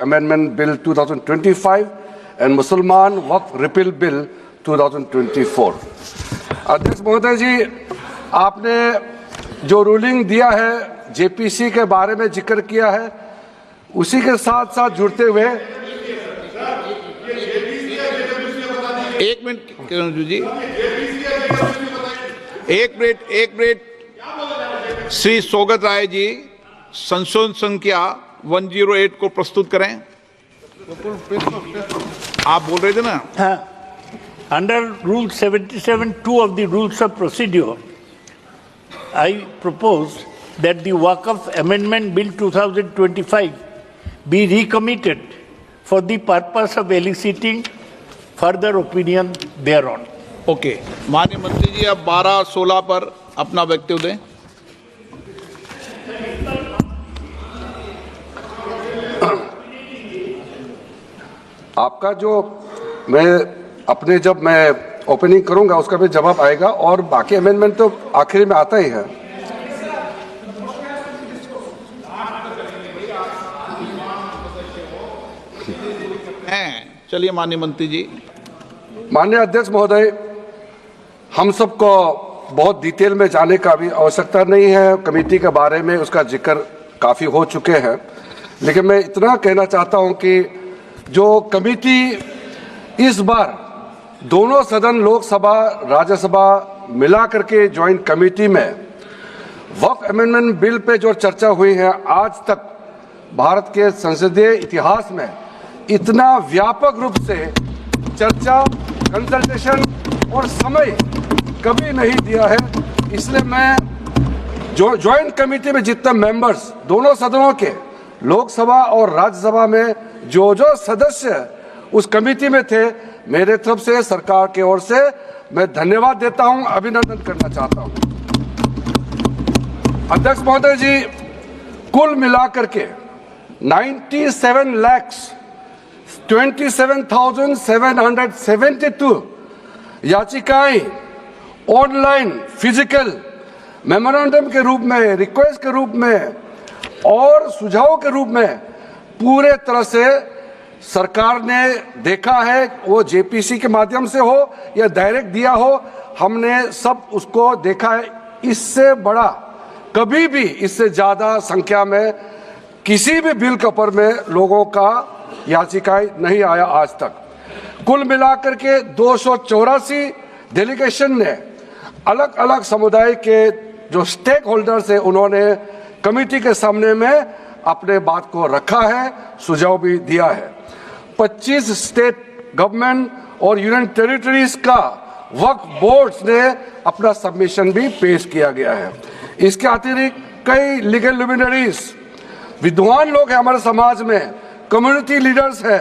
Amendment Bill 2025 and मुसलमान वक्फ repeal bill 2024। अध्यक्ष महोदय जी, आपने जो रूलिंग दिया है जेपीसी के बारे में जिक्र किया है, उसी के साथ साथ जुड़ते हुए एक मिनट किरण जी, एक मिनट श्री सोगत राय जी संशोधन संख्या 108 को प्रस्तुत करें। आप बोल रहे थे ना? हाँ, under rule 77(2) of the rules of procedure, I propose that the Waqf Amendment Bill 2025 be recommitted for the purpose of eliciting further opinion thereon. Okay, माननीय मंत्री जी अब 12-16 पर अपना वक्तव्य दें। आपका जो जब मैं ओपनिंग करूंगा उसका भी जवाब आएगा, और बाकी अमेंडमेंट तो आखिर में आता ही है। चलिए माननीय मंत्री जी। माननीय अध्यक्ष महोदय, हम सबको बहुत डिटेल में जाने का भी आवश्यकता नहीं है। कमेटी के बारे में उसका जिक्र काफ़ी हो चुके हैं, लेकिन मैं इतना कहना चाहता हूं कि जो कमेटी इस बार दोनों सदन लोकसभा राज्यसभा मिला करके ज्वाइंट कमेटी में वक्फ अमेंडमेंट बिल पे जो चर्चा हुई है, आज तक भारत के संसदीय इतिहास में इतना व्यापक रूप से चर्चा, कंसल्टेशन और समय कभी नहीं दिया है। इसलिए मैं जो ज्वाइंट कमेटी में जितने मेंबर्स दोनों सदनों के लोकसभा और राज्यसभा में जो सदस्य उस कमेटी में थे, मेरे तरफ से सरकार की ओर से मैं धन्यवाद देता हूं, अभिनंदन करना चाहता हूं। अध्यक्ष महोदय जी, कुल मिलाकर के 97,27,772 याचिकाएं ऑनलाइन, फिजिकल, मेमोरेंडम के रूप में, रिक्वेस्ट के रूप में और सुझाव के रूप में पूरे तरह से सरकार ने देखा है। वो जेपीसी के माध्यम से हो या डायरेक्ट दिया हो, हमने सब उसको देखा है। इससे बड़ा कभी भी, इससे ज्यादा संख्या में किसी भी बिल के ऊपर में लोगों का याचिकाएं नहीं आया आज तक। कुल मिलाकर के 284 डेलीगेशन ने अलग अलग समुदाय के जो स्टेक होल्डर्स है, उन्होंने कमेटी के सामने में अपने बात को रखा है, सुझाव भी दिया है। 25 स्टेट गवर्नमेंट और यूनियन टेरिटरीज का वक्फ बोर्ड्स ने अपना सबमिशन भी पेश किया गया है। इसके अतिरिक्त कई लीगल लुमिनरीज, विद्वान लोग हैं हमारे समाज में, कम्युनिटी लीडर्स हैं,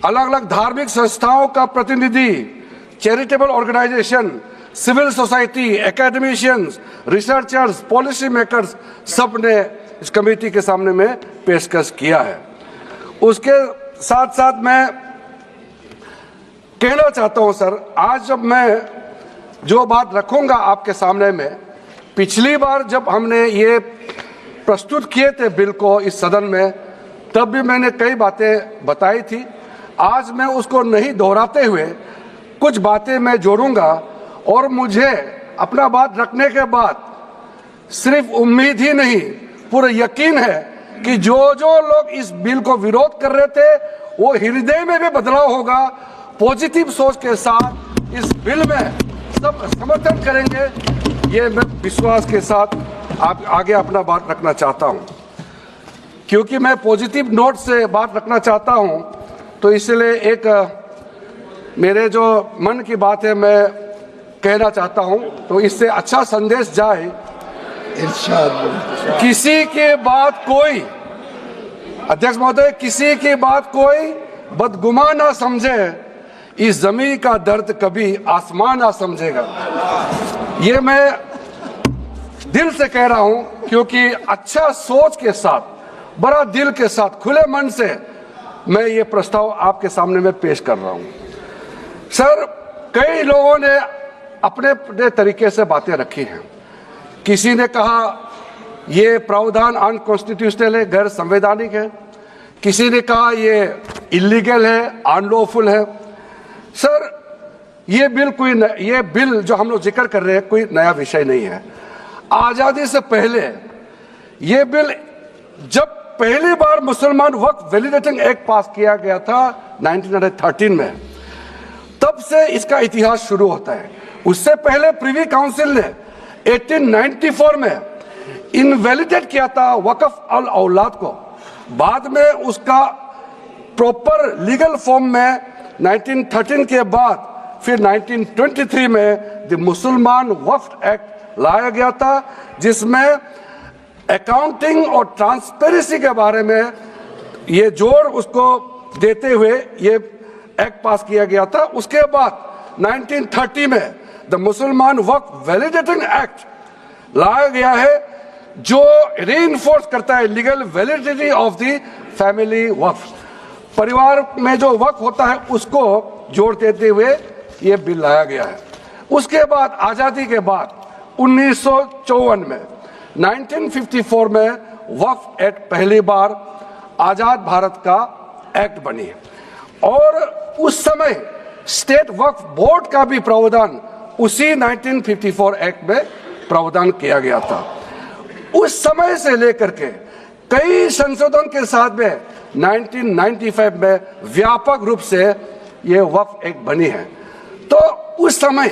अलग अलग धार्मिक संस्थाओं का प्रतिनिधि, charitable organisation, civil society, academicians, researchers, policy makers, सब ने इस कमेटी के सामने में पेशकश किया है। उसके साथ साथ मैं कहना चाहता हूं सर, आज जब मैं जो बात रखूंगा आपके सामने में, पिछली बार जब हमने ये प्रस्तुत किए थे बिल को इस सदन में, तब भी मैंने कई बातें बताई थी। आज मैं उसको नहीं दोहराते हुए कुछ बातें मैं जोड़ूंगा, और मुझे अपना बात रखने के बाद सिर्फ उम्मीद ही नहीं, पूरा यकीन है कि जो लोग इस बिल को विरोध कर रहे थे, वो हृदय में भी बदलाव होगा। पॉजिटिव सोच के साथ इस बिल में सब समर्थन करेंगे, ये मैं विश्वास के साथ आप आगे अपना बात रखना चाहता हूं। क्योंकि मैं पॉजिटिव नोट से बात रखना चाहता हूं, तो इसलिए एक मेरे जो मन की बात है मैं कहना चाहता हूं, तो इससे अच्छा संदेश जाए। किसी की बात कोई, अध्यक्ष महोदय, किसी की बात कोई बदगुमान ना समझे, इस जमीन का दर्द कभी आसमान ना समझेगा। ये मैं दिल से कह रहा हूं, क्योंकि अच्छा सोच के साथ, बड़ा दिल के साथ, खुले मन से मैं ये प्रस्ताव आपके सामने में पेश कर रहा हूं। सर, कई लोगों ने अपने अपने तरीके से बातें रखी हैं। किसी ने कहा ये प्रावधान अनकॉन्स्टिट्यूशनल है, गैर संवैधानिक है। किसी ने कहा ये इलीगल है, अनलॉफुल है। सर, ये बिल जो हम लोग जिक्र कर रहे हैं कोई नया विषय नहीं है। आजादी से पहले ये बिल जब पहली बार मुसलमान वक्फ वैलिडेटिंग एक्ट पास किया गया था 1913 में, तब से इसका इतिहास शुरू होता है। उससे पहले प्रिवी काउंसिल ने 1894 में इनवैलिडेट किया था वक्फ अल औलाद को। बाद में उसका प्रॉपर लीगल फॉर्म में 1913 के बाद फिर 1923 में द मुसलमान वक्फ एक्ट लाया गया था, जिसमें अकाउंटिंग और ट्रांसपेरेंसी के बारे में ये जोर उसको देते हुए ये एक्ट पास किया गया था। उसके बाद 1930 में द मुसलमान वक्फ वैलिडेटिंग एक्ट लाया गया है, जो रीइंफोर्स करता है legal validity of the family waqf. परिवार में जो वक्फ होता है उसको जोड़ देते हुए ये बिल लाया गया है। उसके बाद आजादी के बाद 1954 में 1954 में वक्फ एक्ट पहली बार आजाद भारत का एक्ट बनी और उस समय स्टेट वक्फ बोर्ड का भी प्रावधान उसी 1954 एक्ट में प्रावधान किया गया था। उस समय से लेकर के कई संशोधन के साथ में 1995 में व्यापक रूप से ये वक्फ एक्ट बनी है। तो उस समय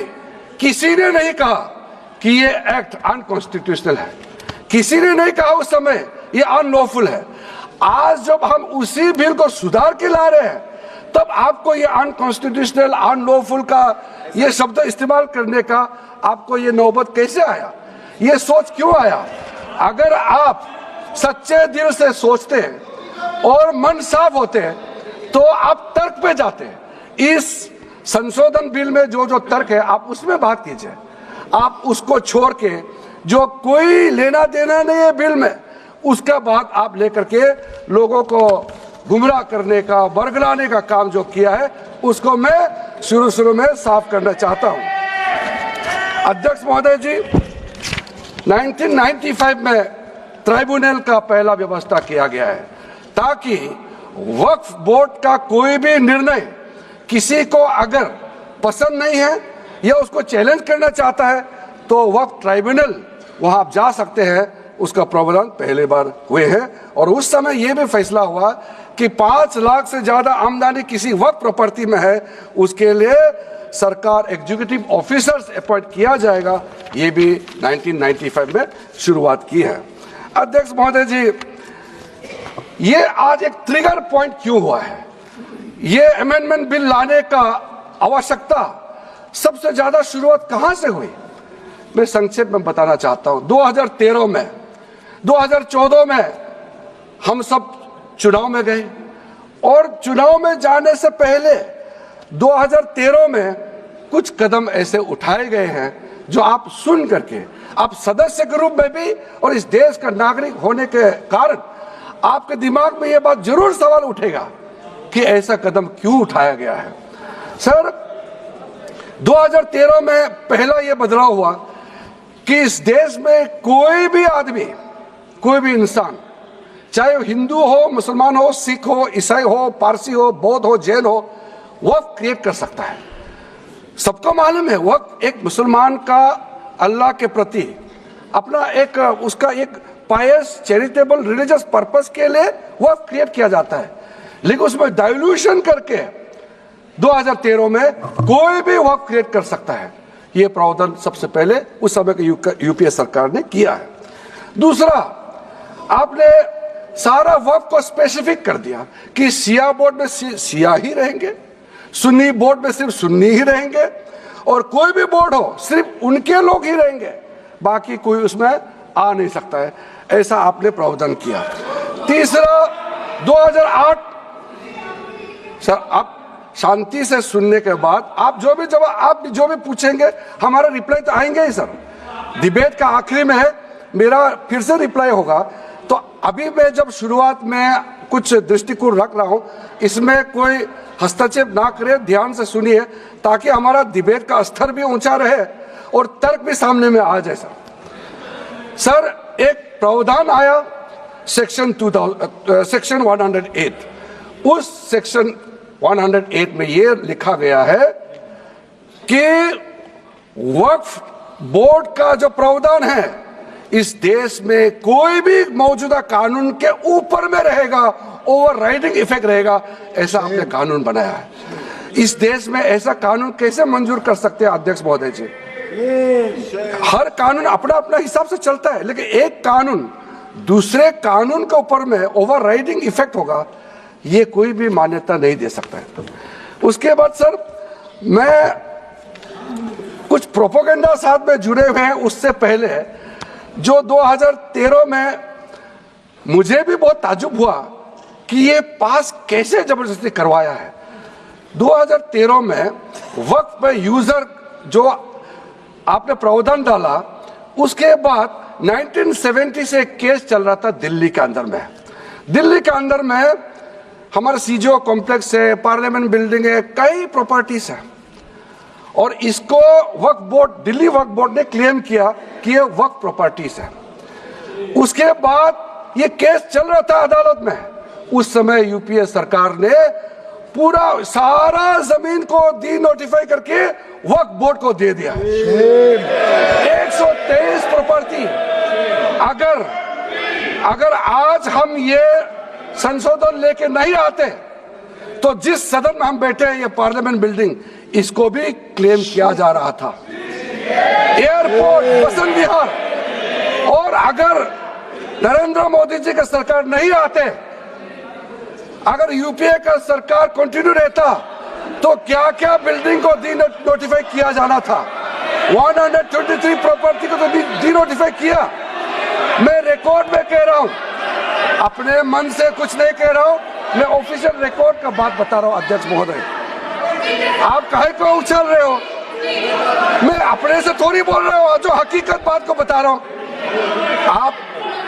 किसी ने नहीं कहा कि ये एक्ट अनकॉन्स्टिट्यूशनल है, किसी ने नहीं कहा उस समय ये अनलॉफुल है। आज जब हम उसी बिल को सुधार के ला रहे हैं, तब आपको ये अनकॉन्स्टिट्यूशनल, अनलॉफुल का ये शब्द इस्तेमाल करने का आपको ये नौबत कैसे आया, ये सोच क्यों आया? अगर आप सच्चे दिल से सोचते और मन साफ होते तो आप तर्क पे जाते। इस संशोधन बिल में जो जो तर्क है आप उसमें बात कीजिए, आप उसको छोड़ के जो कोई लेना देना नहीं है बिल में, उसका बात आप लेकर के लोगों को गुमराह करने का, बरगलाने का काम जो किया है, उसको मैं शुरू में साफ करना चाहता हूं। अध्यक्ष महोदय जी, 1995 में ट्राइब्यूनल का पहला व्यवस्था किया गया है ताकि वक्फ बोर्ड का कोई भी निर्णय किसी को अगर पसंद नहीं है या उसको चैलेंज करना चाहता है तो वक्फ ट्राइब्यूनल वहां आप जा सकते हैं। उसका प्रावधान पहले बार हुए हैं और उस समय यह भी फैसला हुआ कि 5 लाख से ज्यादा आमदनी किसी वक्फ प्रॉपर्टी में है, उसके लिए सरकार एग्जीक्यूटिव ऑफिसर्स अपॉइंट किया जाएगा। ये भी 1995 में शुरुआत की है। अध्यक्ष महोदय जी, ये आज एक ट्रिगर पॉइंट क्यों हुआ है? ये अमेंडमेंट बिल लाने का आवश्यकता सबसे ज्यादा शुरुआत कहां से हुई? मैं संक्षेप में बताना चाहता हूं। 2013 में, 2014 में हम सब चुनाव में गए और चुनाव में जाने से पहले 2013 में कुछ कदम ऐसे उठाए गए हैं जो आप सुन करके, आप सदस्य के रूप में भी और इस देश का नागरिक होने के कारण आपके दिमाग में यह बात जरूर सवाल उठेगा कि ऐसा कदम क्यों उठाया गया है। सर, 2013 में पहला यह बदलाव हुआ कि इस देश में कोई भी आदमी, कोई भी इंसान, चाहे वो हिंदू हो, मुसलमान हो, सिख हो, ईसाई हो, पारसी हो, बौद्ध हो, जैन हो, वक्फ क्रिएट कर सकता है। सबको मालूम है वक्फ एक मुसलमान का अल्लाह के प्रति अपना एक उसका एक पायस चैरिटेबल रिलीजियस पर्पस के लिए वक्फ क्रिएट किया जाता है, लेकिन उसमें डाइल्यूशन करके 2013 में कोई भी वक्फ क्रिएट कर सकता है। यह प्रावधान सबसे पहले उस समय की यूपीए सरकार ने किया है। दूसरा, आपने सारा वक्फ को स्पेसिफिक कर दिया कि शिया बोर्ड में शिया ही रहेंगे, सुन्नी बोर्ड में सिर्फ सुन्नी ही रहेंगे और कोई भी बोर्ड हो सिर्फ उनके लोग ही रहेंगे, बाकी कोई उसमें आ नहीं सकता है। ऐसा आपने प्रावधान किया। तीसरा, 2008, सर आप शांति से सुनने के बाद आप जो भी पूछेंगे हमारा रिप्लाई तो आएंगे ही सर। डिबेट का आखिरी में है, मेरा फिर से रिप्लाई होगा। तो अभी मैं जब शुरुआत में कुछ दृष्टिकोण रख रहा हूं, इसमें कोई हस्तक्षेप ना करे, ध्यान से सुनिए ताकि हमारा डिबेट का स्तर भी ऊंचा रहे और तर्क भी सामने में आ जाए। सर, एक प्रावधान आया सेक्शन 108, उस सेक्शन 108 में ये लिखा गया है कि वक्फ बोर्ड का जो प्रावधान है इस देश में कोई भी मौजूदा कानून के ऊपर में रहेगा, ओवरराइडिंग इफेक्ट रहेगा, ऐसा आपने कानून बनाया है। इस देश में ऐसा कानून कैसे मंजूर कर सकते हैं अध्यक्ष महोदय जी? हर कानून अपना अपना हिसाब से चलता है, लेकिन एक कानून दूसरे कानून के ऊपर में ओवरराइडिंग इफेक्ट होगा, ये कोई भी मान्यता नहीं दे सकता है। उसके बाद सर, मैं कुछ प्रोपोगेंडा साथ में जुड़े हुए हैं उससे पहले, जो 2013 में मुझे भी बहुत ताज्जुब हुआ कि ये पास कैसे जबरदस्ती करवाया है। 2013 में वक्फ पे यूजर जो आपने प्रावधान डाला, उसके बाद 1970 से एक केस चल रहा था दिल्ली के अंदर में। दिल्ली के अंदर में हमारा सीजीओ कॉम्प्लेक्स है, पार्लियामेंट बिल्डिंग है, कई प्रॉपर्टीज है, और इसको वक्फ बोर्ड, दिल्ली वक्फ बोर्ड ने क्लेम किया कि ये वक्फ प्रॉपर्टीज है। उसके बाद ये केस चल रहा था अदालत में। उस समय यूपीए सरकार ने पूरा सारा जमीन को डी नोटिफाई करके वक्फ बोर्ड को दे दिया। 123 प्रॉपर्टी। अगर आज हम ये संशोधन लेके नहीं आते तो जिस सदन में हम बैठे हैं, ये पार्लियामेंट बिल्डिंग, इसको भी क्लेम किया जा रहा था। एयरपोर्ट, बसंत विहार, और अगर नरेंद्र मोदी जी का सरकार नहीं आते, अगर यूपीए का सरकार कंटिन्यू रहता, तो क्या क्या बिल्डिंग को डी नोटिफाई किया जाना था। 123 प्रॉपर्टी को तो डी नोटिफाई किया। मैं रिकॉर्ड में कह रहा हूं, अपने मन से कुछ नहीं कह रहा हूं, मैं ऑफिशियल रिकॉर्ड का बात बता रहा हूं। अध्यक्ष महोदय, आप काहे को उछल रहे हो? मैं अपने से थोड़ी बोल रहा हूं, जो हकीकत बात को बता रहा हूं।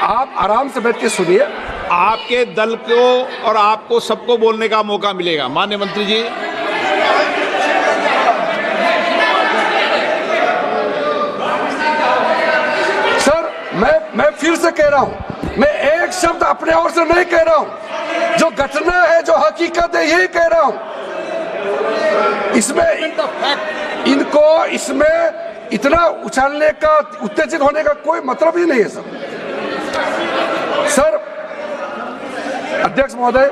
आप आराम से बैठ के सुनिए। आपके दल को और आपको सबको बोलने का मौका मिलेगा। माननीय मंत्री जी, सर, मैं फिर से कह रहा हूं, मैं एक शब्द अपने ओर से नहीं कह रहा हूं, जो घटना है, जो हकीकत है, यही कह रहा हूं। इनको इसमें इतना उछालने का, उत्तेजित होने का कोई मतलब ही नहीं है सर। अध्यक्ष महोदय,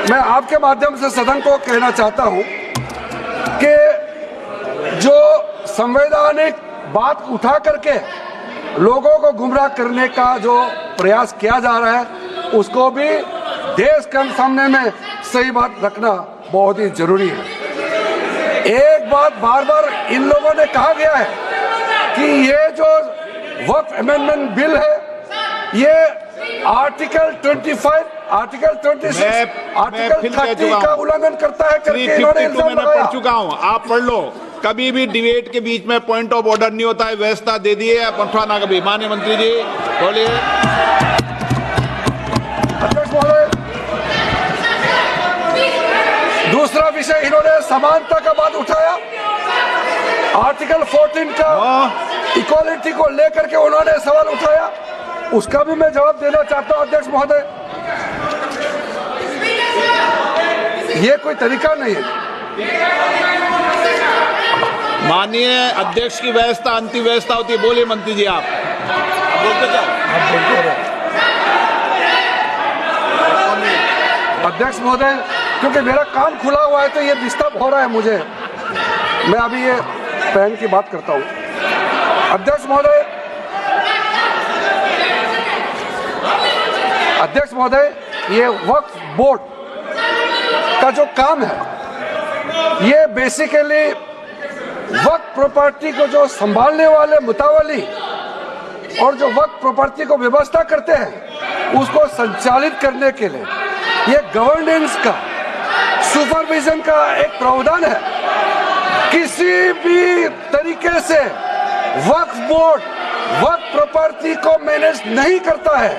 मैं आपके माध्यम से सदन को कहना चाहता हूं कि जो संवैधानिक बात उठा करके लोगों को गुमराह करने का जो प्रयास किया जा रहा है, उसको भी देश के सामने में सही बात रखना बहुत ही जरूरी है। एक बात बार बार इन लोगों ने कहा गया है कि ये जो वक्फ अमेंडमेंट बिल है, ये आर्टिकल 25, आर्टिकल 26, आर्टिकल 30 का उल्लंघन करता है करके इन्होंने इल्जाम लगाया। पढ़ चुका हूं, आप पढ़ लो। कभी भी डिबेट के बीच में पॉइंट ऑफ ऑर्डर नहीं होता है, व्यवस्था दे दी है, पंथवा ना कभी। माननीय मंत्री जी बोलिए। अध्यक्ष महोदय, दूसरा विषय इन्होंने समानता का बात उठाया। आर्टिकल 14 का इक्वालिटी को लेकर के उन्होंने सवाल उठाया, उसका भी मैं जवाब देना चाहता हूं। अध्यक्ष महोदय, ये कोई तरीका नहीं है। माननीय अध्यक्ष की व्यवस्था अंतिम व्यवस्था होती है। बोलिए मंत्री जी, आप बोलते जाओ। अध्यक्ष महोदय, क्योंकि मेरा कान खुला हुआ है तो ये डिस्टर्ब हो रहा है मुझे। मैं अभी ये पेन की बात करता हूं। अध्यक्ष महोदय, ये वक्फ बोर्ड का जो काम है, ये बेसिकली वक्फ प्रॉपर्टी को जो संभालने वाले मुतावली और जो वक्फ प्रॉपर्टी को व्यवस्था करते हैं, उसको संचालित करने के लिए ये गवर्नेंस का, सुपरविजन का एक प्रावधान है। किसी भी तरीके से वक्फ बोर्ड वक्फ प्रॉपर्टी को मैनेज नहीं करता है।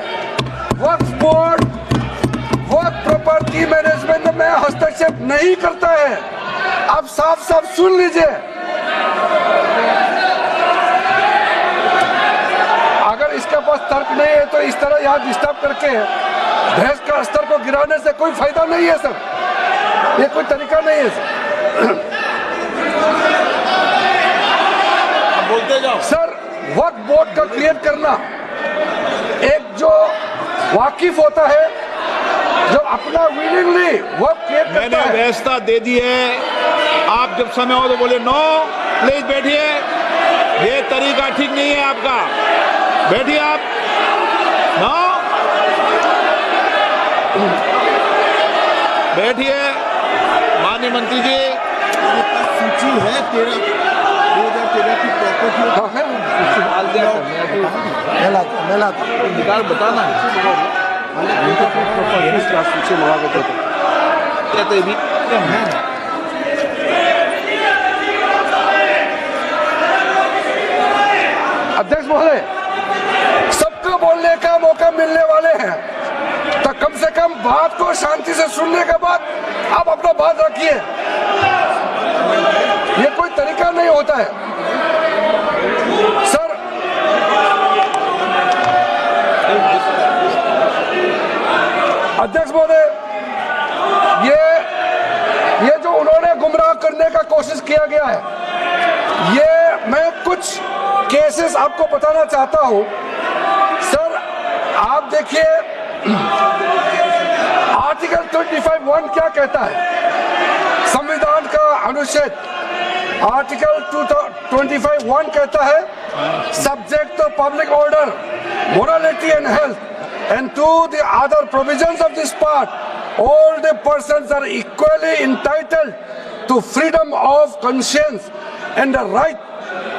वक्फ बोर्ड वक्फ प्रॉपर्टी मैनेजमेंट में हस्तक्षेप नहीं करता है। अब साफ साफ सुन लीजिए, अगर इसके पास तर्क नहीं है तो इस तरह यहाँ डिस्टर्ब करके बहस का स्तर को गिराने से कोई फायदा नहीं है सर, ये कोई तरीका नहीं है सर। बोलते जाओ सर, वक्फ बोर्ड का क्रिएट करना एक जो वाकिफ होता है, जो अपना विलिंगली वक्फ क्रिएट मैंने करता है। व्यवस्था दे दी है, आप जब समय हो तो बोले नो, प्लीज बैठिए, ये तरीका ठीक नहीं है आपका, बैठिए आप। नो, बैठिए माननीय मंत्री जी। सूची है 2013 की प्रॉपर्टी हाँ, है। मैं लाता निकाल बताना सूची मंगा के देते हैं। कहते भी अध्यक्ष महोदय, सबको बोलने का मौका मिलने वाले हैं, तो कम से कम बात को शांति से सुनने के बाद आप अपना बात रखिए। ये कोई तरीका नहीं होता है सर। अध्यक्ष महोदय, ये जो उन्होंने गुमराह करने का कोशिश किया गया है, ये मैं कुछ केसेस आपको बताना चाहता हूं सर। आप देखिए आर्टिकल 25(1) क्या कहता है, संविधान का अनुच्छेद आर्टिकल 25(1) कहता है, subject to public order, morality and health, and to the other provisions of this part, all the persons are equally entitled to freedom of conscience and the right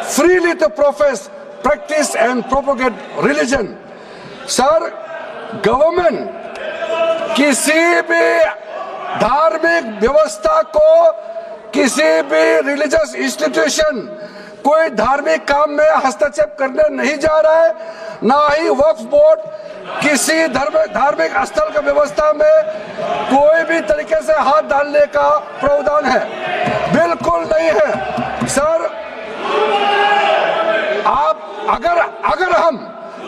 freely to profess, practice and propagate religion. Sir, government किसी भी धार्मिक व्यवस्था को, किसी भी religious institution, कोई धार्मिक काम में हस्तक्षेप करने नहीं जा रहा है, ना ही वक्फ बोर्ड किसी धार्मिक स्थल का व्यवस्था में कोई भी तरीके से हाथ डालने का प्रावधान है, बिल्कुल नहीं है सर। आप अगर हम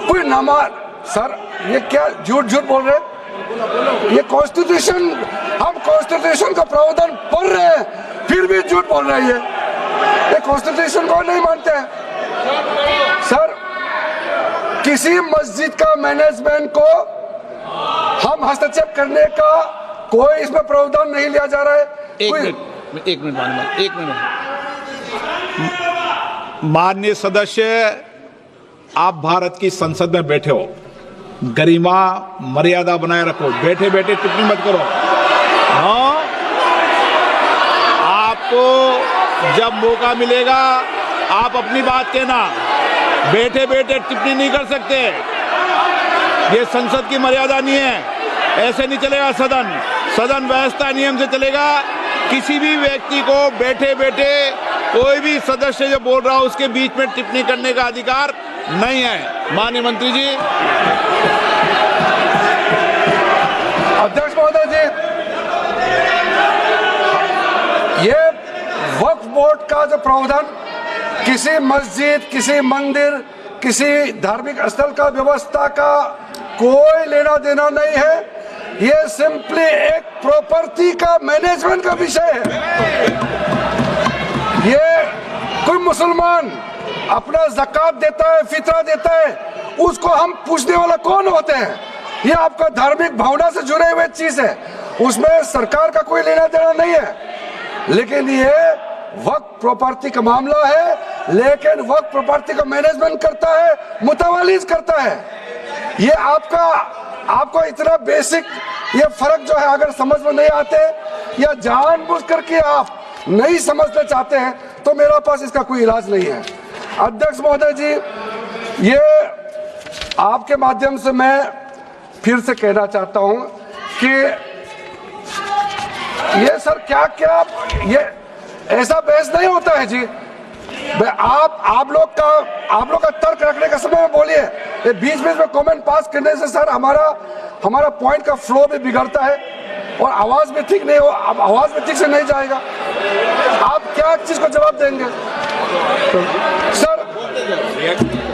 कोई नमाज, सर ये क्या झूठ बोल रहे हैं, ये कॉन्स्टिट्यूशन, हम कॉन्स्टिट्यूशन का प्रावधान पढ़ रहे हैं फिर भी झूठ बोल रहे हैं, ये कॉन्स्टिट्यूशन को नहीं मानते हैं सर। किसी मस्जिद का मैनेजमेंट को हम हस्तक्षेप करने का कोई इसमें प्रावधान नहीं लिया जा रहा है। एक मिनट माननीय सदस्य, आप भारत की संसद में बैठे हो, गरिमा मर्यादा बनाए रखो, बैठे बैठे टिप्पणी मत करो। हाँ, आपको जब मौका मिलेगा आप अपनी बात कहना, बैठे बैठे टिप्पणी नहीं कर सकते, ये संसद की मर्यादा नहीं है, ऐसे नहीं चलेगा सदन। सदन व्यवस्था नियम से चलेगा। किसी भी व्यक्ति को बैठे बैठे कोई भी सदस्य जो बोल रहा हो उसके बीच में टिप्पणी करने का अधिकार नहीं है। माननीय मंत्री जी। अध्यक्ष महोदय जी, ये वक्फ बोर्ड का जो प्रावधान किसी मस्जिद, किसी मंदिर, किसी धार्मिक स्थल का व्यवस्था का कोई लेना देना नहीं है, ये सिंपली एक प्रॉपर्टी का मैनेजमेंट का विषय है। ये कोई मुसलमान अपना ज़कात देता है, फितरा देता है, उसको हम पूछने वाला कौन होते हैं? ये आपका धार्मिक भावना से जुड़े हुए चीज है, उसमें सरकार का कोई लेना देना नहीं है। लेकिन ये वक्फ प्रॉपर्टी का मामला है, लेकिन वक्फ प्रॉपर्टी का मैनेजमेंट करता है, मुतवल्लिज करता है। ये आपको इतना बेसिक ये फर्क जो है अगर समझ में नहीं आते या जानबूझ करके आप नहीं समझना चाहते हैं तो मेरा पास इसका कोई इलाज नहीं है। अध्यक्ष महोदय जी, ये आपके माध्यम से मैं फिर से कहना चाहता हूं कि ये सर क्या ये ऐसा बहस नहीं होता है जी। आप लोग का तर्क रखने का समय में बोलिए, ये बीच में कमेंट पास करने से सर हमारा पॉइंट का फ्लो भी बिगड़ता है और आवाज भी ठीक नहीं हो, आवाज भी ठीक से नहीं जाएगा। आप क्या चीज को जवाब देंगे?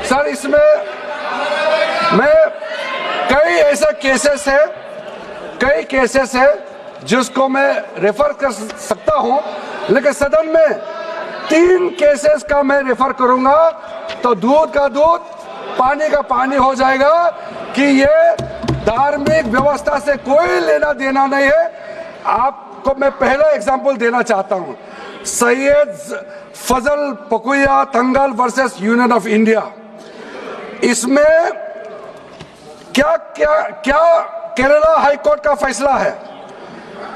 सर इसमें मैं कई ऐसे केसेस है जिसको मैं रेफर कर सकता हूं, लेकिन सदन में 3 केसेस का मैं रेफर करूंगा तो दूध का दूध पानी का पानी हो जाएगा कि ये धार्मिक व्यवस्था से कोई लेना देना नहीं है। आपको मैं पहला एग्जांपल देना चाहता हूं, सैयद फजल पकुया तंगल वर्सेस यूनियन ऑफ इंडिया। इसमें क्या केरला हाईकोर्ट का फैसला है।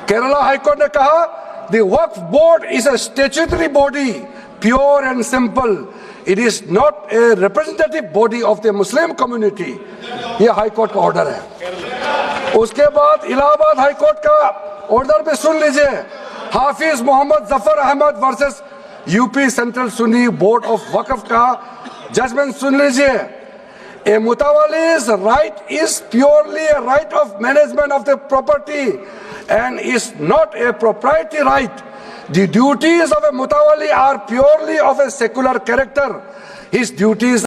केरला हाईकोर्ट ने कहा the Waqf board is a statutory body, pure and simple, it is not a representative body of the Muslim community. यह हाईकोर्ट का ऑर्डर है। उसके बाद इलाहाबाद हाईकोर्ट का ऑर्डर भी सुन लीजिए, Hafiz Mohammad Zafar Ahmad versus UP central Sunni board of Waqf का जजमेंट सुन लीजिए। A mutawalli's right is purely a right of management of the property and is not a proprietary right. The duties of a mutawalli are purely of a secular character. His duties